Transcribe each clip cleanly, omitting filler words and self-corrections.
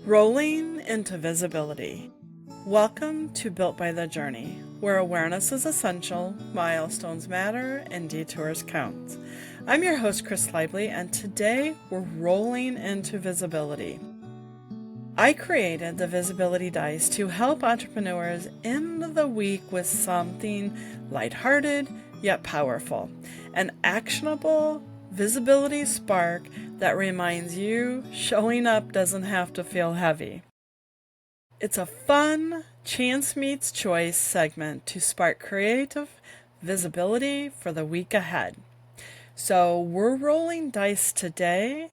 Rolling into visibility. Welcome to Built by the Journey, where awareness is essential, milestones matter, and detours count. I'm your host, Chris Laible, and today we're rolling into visibility. I created the visibility dice to help entrepreneurs end the week with something lighthearted yet powerful, an actionable visibility spark that reminds you showing up doesn't have to feel heavy. It's a fun chance meets choice segment to spark creative visibility for the week ahead. So we're rolling dice today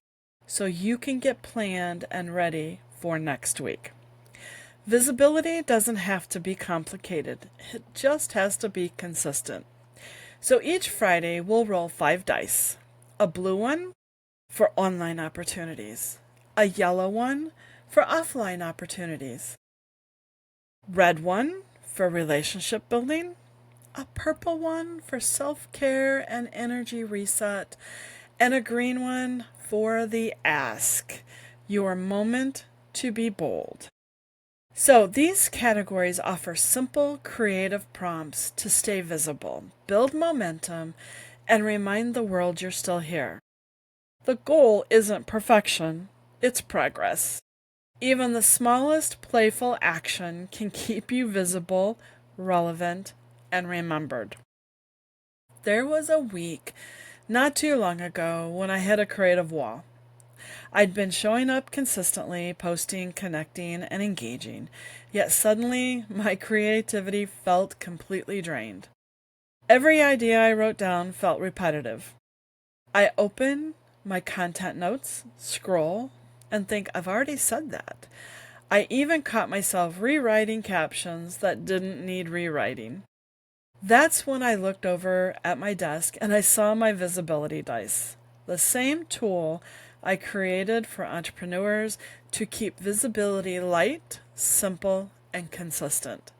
so you can get planned and ready for next week. Visibility doesn't have to be complicated. It just has to be consistent. So each Friday we'll roll 5 dice. A blue one for online opportunities, a yellow one for offline opportunities, red one for relationship building, a purple one for self-care and energy reset, and a green one for the ask, your moment to be bold. So these categories offer simple, creative prompts to stay visible, build momentum, and remind the world you're still here. The goal isn't perfection, it's progress. Even the smallest playful action can keep you visible, relevant, and remembered. There was a week not too long ago when I hit a creative wall. I'd been showing up consistently, posting, connecting, and engaging, yet suddenly my creativity felt completely drained. Every idea I wrote down felt repetitive. I open my content notes, scroll, and think I've already said that. I even caught myself rewriting captions that didn't need rewriting. That's when I looked over at my desk and I saw my visibility dice, the same tool I created for entrepreneurs to keep visibility light, simple, and consistent.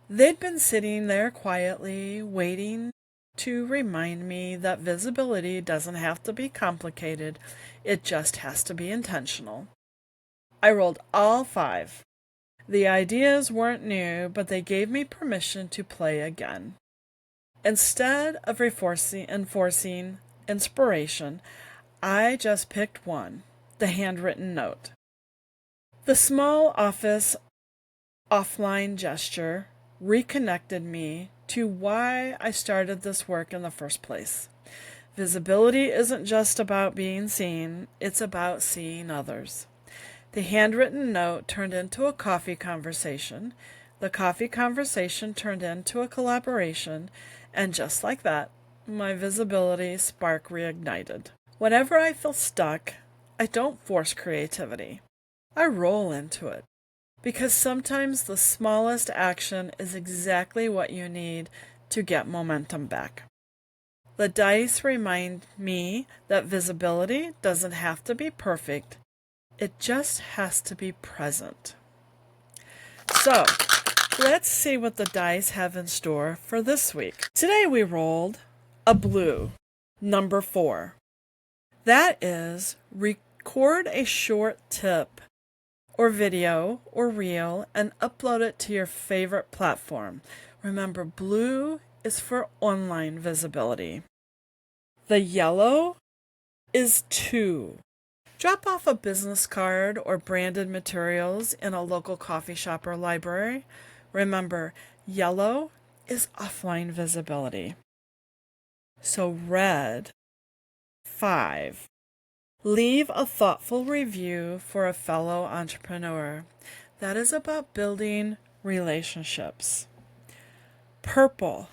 They'd been sitting there quietly, waiting to remind me that visibility doesn't have to be complicated, it just has to be intentional. I rolled all 5. The ideas weren't new, but they gave me permission to play again. Instead of enforcing inspiration, I just picked one, the handwritten note. The small office offline gesture reconnected me to why I started this work in the first place. Visibility isn't just about being seen, it's about seeing others. The handwritten note turned into a coffee conversation. The coffee conversation turned into a collaboration, and just like that, my visibility spark reignited. Whenever I feel stuck, I don't force creativity. I roll into it. Because sometimes the smallest action is exactly what you need to get momentum back. The dice remind me that visibility doesn't have to be perfect, it just has to be present. So, let's see what the dice have in store for this week. Today we rolled a blue, number 4. That is, record a short tip or video or reel and upload it to your favorite platform. Remember, blue is for online visibility. The yellow is 2. Drop off a business card or branded materials in a local coffee shop or library. Remember, yellow is offline visibility. So red, 5. Leave a thoughtful review for a fellow entrepreneur. That is about building relationships. Purple,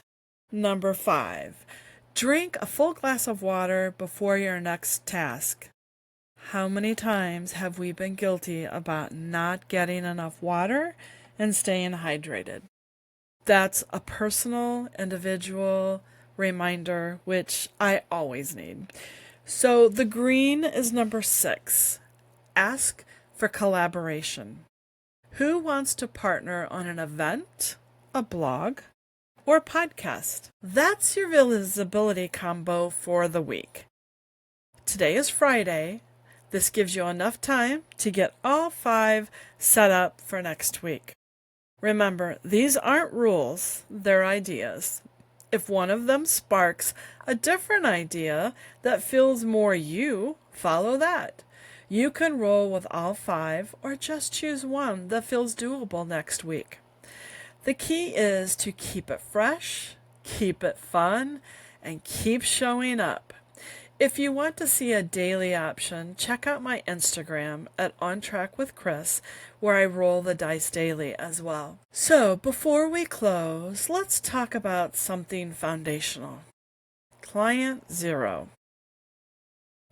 number 5. Drink a full glass of water before your next task. How many times have we been guilty about not getting enough water and staying hydrated? That's a personal, individual reminder, which I always need. So the green is number 6. Ask for collaboration. Who wants to partner on an event, a blog, or a podcast? That's your visibility combo for the week. Today is Friday. This gives you enough time to get all 5 set up for next week. Remember, these aren't rules, they're ideas. If one of them sparks a different idea that feels more you, follow that. You can roll with all 5 or just choose one that feels doable next week. The key is to keep it fresh, keep it fun, and keep showing up. If you want to see a daily option, check out my Instagram at On Track with Chris, where I roll the dice daily as well. So before we close, let's talk about something foundational. Client 0.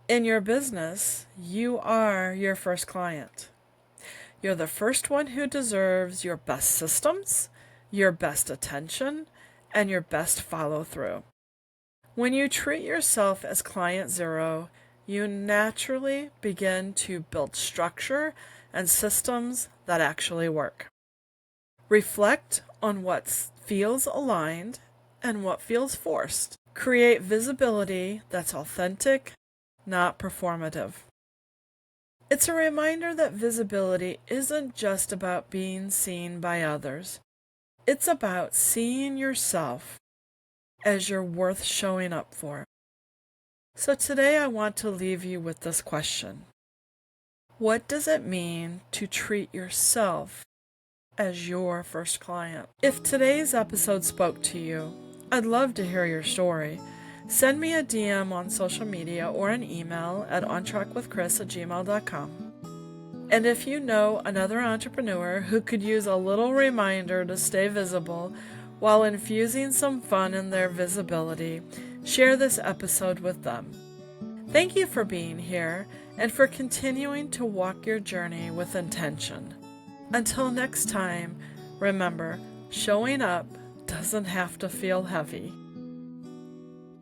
In your business, you are your first client. You're the first one who deserves your best systems, your best attention, and your best follow-through. When you treat yourself as client 0, you naturally begin to build structure and systems that actually work. Reflect on what feels aligned and what feels forced. Create visibility that's authentic, not performative. It's a reminder that visibility isn't just about being seen by others. It's about seeing yourself as you're worth showing up for. So today I want to leave you with this question. What does it mean to treat yourself as your first client? If today's episode spoke to you, I'd love to hear your story. Send me a DM on social media or an email at ontrackwithchris@gmail.com. And if you know another entrepreneur who could use a little reminder to stay visible while infusing some fun in their visibility, share this episode with them. Thank you for being here and for continuing to walk your journey with intention. Until next time, remember, showing up doesn't have to feel heavy.